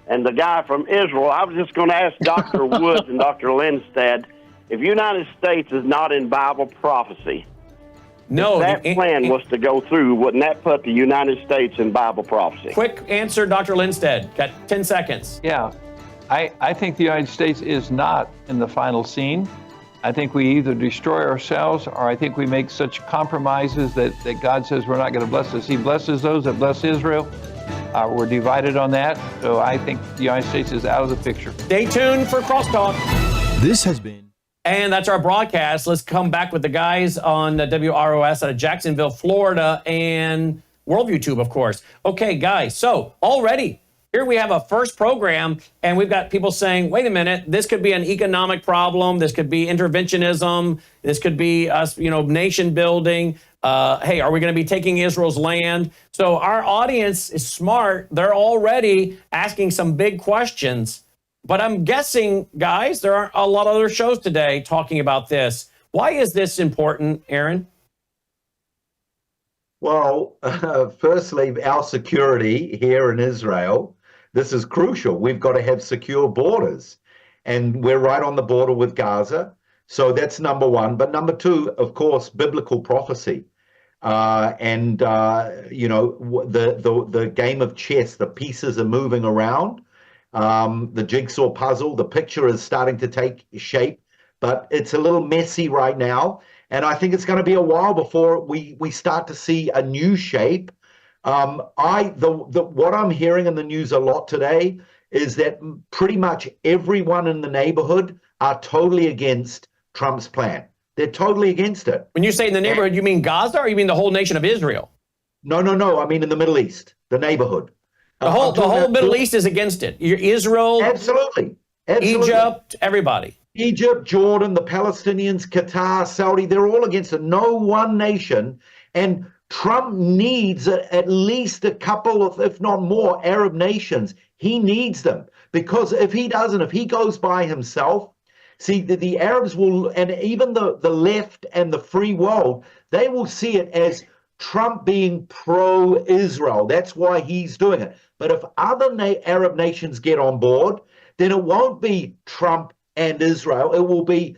and the guy from Israel. I was just going to ask Dr. Woods and Dr. Lindstedt, if United States is not in Bible prophecy, no, if that plan was to go through, wouldn't that put the United States in Bible prophecy? Quick answer, Dr. Lindstedt. Got 10 seconds. Yeah, I think the United States is not in the final scene. I think we either destroy ourselves, or I think we make such compromises that God says we're not going to bless us. He blesses those that bless Israel. We're divided on that. So I think the United States is out of the picture. Stay tuned for Crosstalk. This has been... And that's our broadcast. Let's come back with the guys on WROS out of Jacksonville, Florida, and Worldview Tube, of course. Okay, guys, so already here we have a first program, and we've got people saying, wait a minute, this could be an economic problem. This could be interventionism. This could be us, nation building. Hey, are we going to be taking Israel's land? So our audience is smart. They're already asking some big questions. But I'm guessing, guys, there aren't a lot of other shows today talking about this. Why is this important, Aaron? Well, firstly, our security here in Israel, this is crucial. We've got to have secure borders. And we're right on the border with Gaza. So that's number one. But number two, of course, biblical prophecy. The game of chess, the pieces are moving around. The jigsaw puzzle, the picture is starting to take shape, but it's a little messy right now. And I think it's going to be a while before we start to see a new shape. What I'm hearing in the news a lot today is that pretty much everyone in the neighborhood are totally against Trump's plan. They're totally against it. When you say in the neighborhood, you mean Gaza, or you mean the whole nation of Israel? No. I mean in the Middle East, the neighborhood. The whole Middle East is against it. Israel, absolutely. Egypt, everybody. Egypt, Jordan, the Palestinians, Qatar, Saudi, they're all against it. No one nation. And Trump needs at least a couple of, if not more, Arab nations. He needs them. Because if he doesn't, if he goes by himself, see, the Arabs will, and even the left and the free world, they will see it as Trump being pro-Israel. That's why he's doing it. But if other Arab nations get on board, then it won't be Trump and Israel. It will be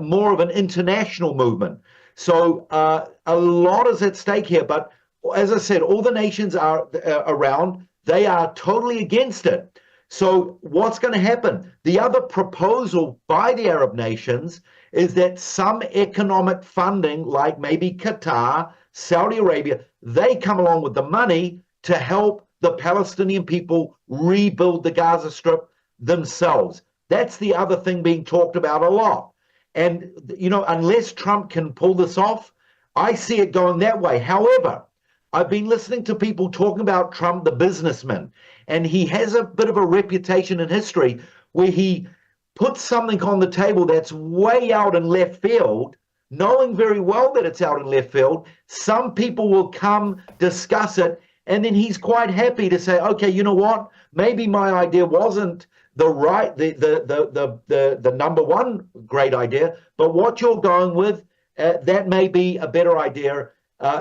more of an international movement. So a lot is at stake here. But as I said, all the nations are around. They are totally against it. So what's going to happen? The other proposal by the Arab nations is that some economic funding, like maybe Qatar, Saudi Arabia, they come along with the money to help the Palestinian people rebuild the Gaza Strip themselves. That's the other thing being talked about a lot. And, unless Trump can pull this off, I see it going that way. However, I've been listening to people talking about Trump, the businessman, and he has a bit of a reputation in history where he puts something on the table that's way out in left field, knowing very well that it's out in left field. Some people will come discuss it, and then he's quite happy to say, okay, you know what? Maybe my idea wasn't the number one great idea, but what you're going with, that may be a better idea.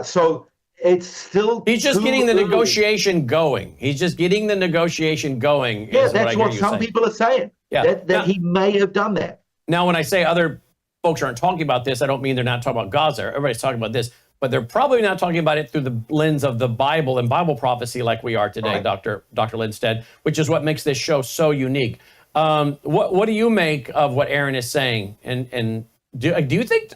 So it's still he's just getting the negotiation going. He's just getting the negotiation going. Yeah, that's what some people are saying. Yeah, that he may have done that. Now, when I say other folks aren't talking about this, I don't mean they're not talking about Gaza. Everybody's talking about this, but they're probably not talking about it through the lens of the Bible and Bible prophecy like we are today, right. Dr. Lindstedt, which is what makes this show so unique. What do you make of what Aaron is saying? And do you think,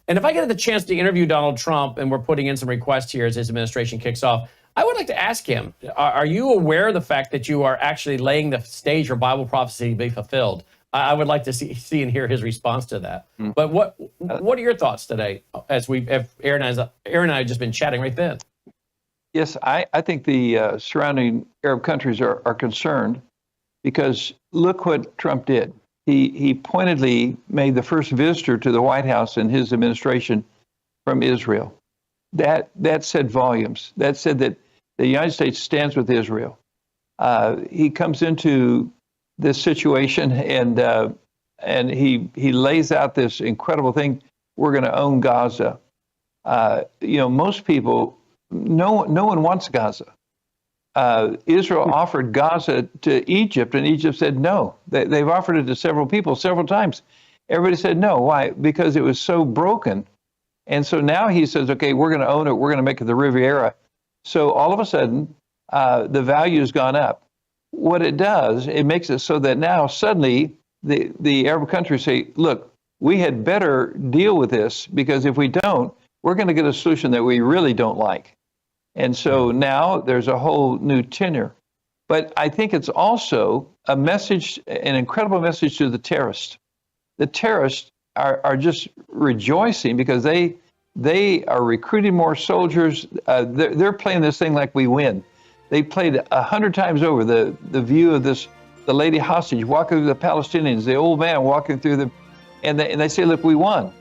and if I get the chance to interview Donald Trump, and we're putting in some requests here as his administration kicks off, I would like to ask him, are you aware of the fact that you are actually laying the stage for Bible prophecy to be fulfilled? I would like to see and hear his response to that. But what are your thoughts today as Aaron and I have just been chatting right then? Yes, I think the surrounding Arab countries are concerned because look what Trump did. He pointedly made the first visitor to the White House in his administration from Israel. That said volumes. That said that the United States stands with Israel. He comes into this situation and he lays out this incredible thing. We're going to own Gaza. Most people, no one wants Gaza. Israel offered Gaza to Egypt, and Egypt said no. They've offered it to several people several times. Everybody said no. Why? Because it was so broken. And so now he says, okay, we're going to own it. We're going to make it the Riviera. So all of a sudden, the value has gone up. What it does, it makes it so that now suddenly the Arab countries say, look, we had better deal with this, because if we don't, we're going to get a solution that we really don't like. And so now there's a whole new tenor. But I think it's also a message, an incredible message to the terrorists. The terrorists are just rejoicing because they are recruiting more soldiers. They're playing this thing like we win. They played 100 times over the view of the lady hostage walking through the Palestinians, the old man walking through them, and they say, look, we won.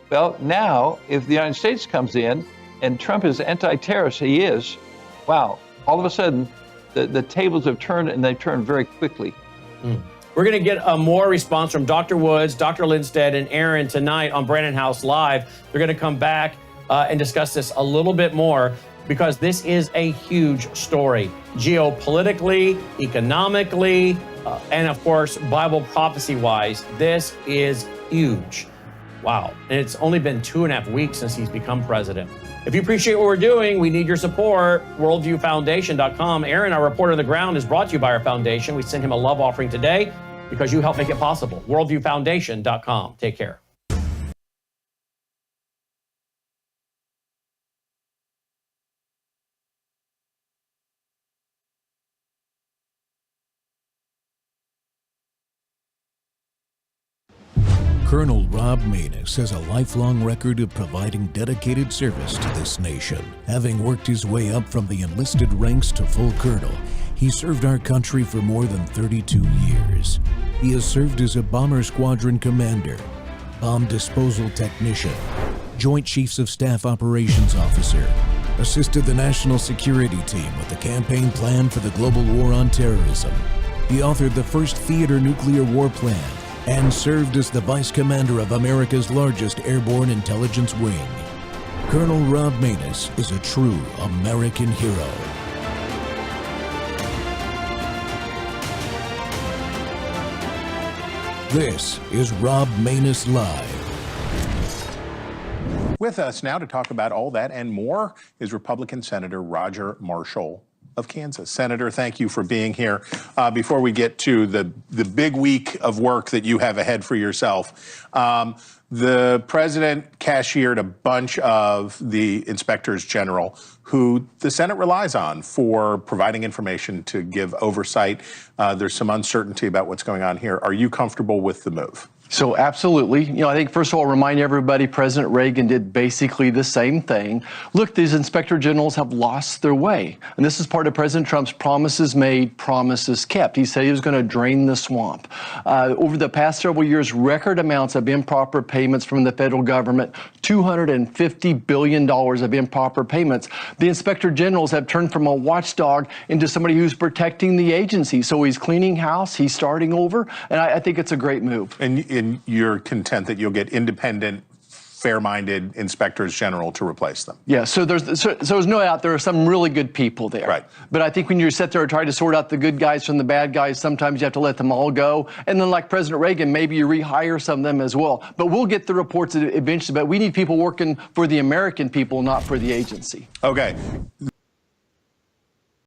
Well, now if the United States comes in and Trump is anti-terrorist, he is, wow, all of a sudden the tables have turned, and they've turned very quickly. We're going to get more response from Dr. Woods, Dr. Lindstedt, and Aaron tonight on Brannon Howse Live. They're going to come back and discuss this a little bit more, because this is a huge story, geopolitically, economically, and of course, Bible prophecy-wise. This is huge. Wow. And it's only been 2.5 weeks since he's become president. If you appreciate what we're doing, we need your support. WorldviewFoundation.com. Aaron, our reporter on the ground, is brought to you by our foundation. We sent him a love offering today because you helped make it possible. WorldviewFoundation.com. Take care. Colonel Rob Maness has a lifelong record of providing dedicated service to this nation. Having worked his way up from the enlisted ranks to full colonel, he served our country for more than 32 years. He has served as a bomber squadron commander, bomb disposal technician, Joint Chiefs of Staff Operations Officer, assisted the National Security Team with the campaign plan for the global war on terrorism. He authored the first theater nuclear war plan, and served as the Vice Commander of America's largest airborne intelligence wing. Colonel Rob Maness is a true American hero. This is Rob Maness Live. With us now to talk about all that and more is Republican Senator Roger Marshall of Kansas. Senator, thank you for being here. Before we get to the big week of work that you have ahead for yourself, the president cashiered a bunch of the inspectors general who the Senate relies on for providing information to give oversight. There's some uncertainty about what's going on here. Are you comfortable with the move? So absolutely. You know, I think first of all, remind everybody President Reagan did basically the same thing. Look, these inspector generals have lost their way. And this is part of President Trump's promises made, promises kept. He said he was going to drain the swamp. Over the past several years, record amounts of improper payments from the federal government, $250 billion of improper payments. The inspector generals have turned from a watchdog into somebody who's protecting the agency. So he's cleaning house, he's starting over, and I think it's a great move. And you're content that you'll get independent, fair-minded inspectors general to replace them? Yeah, so there's no doubt there are some really good people there. Right. But I think when you sit there and try to sort out the good guys from the bad guys, sometimes you have to let them all go. And then like President Reagan, maybe you rehire some of them as well. But we'll get the reports eventually. But we need people working for the American people, not for the agency. Okay.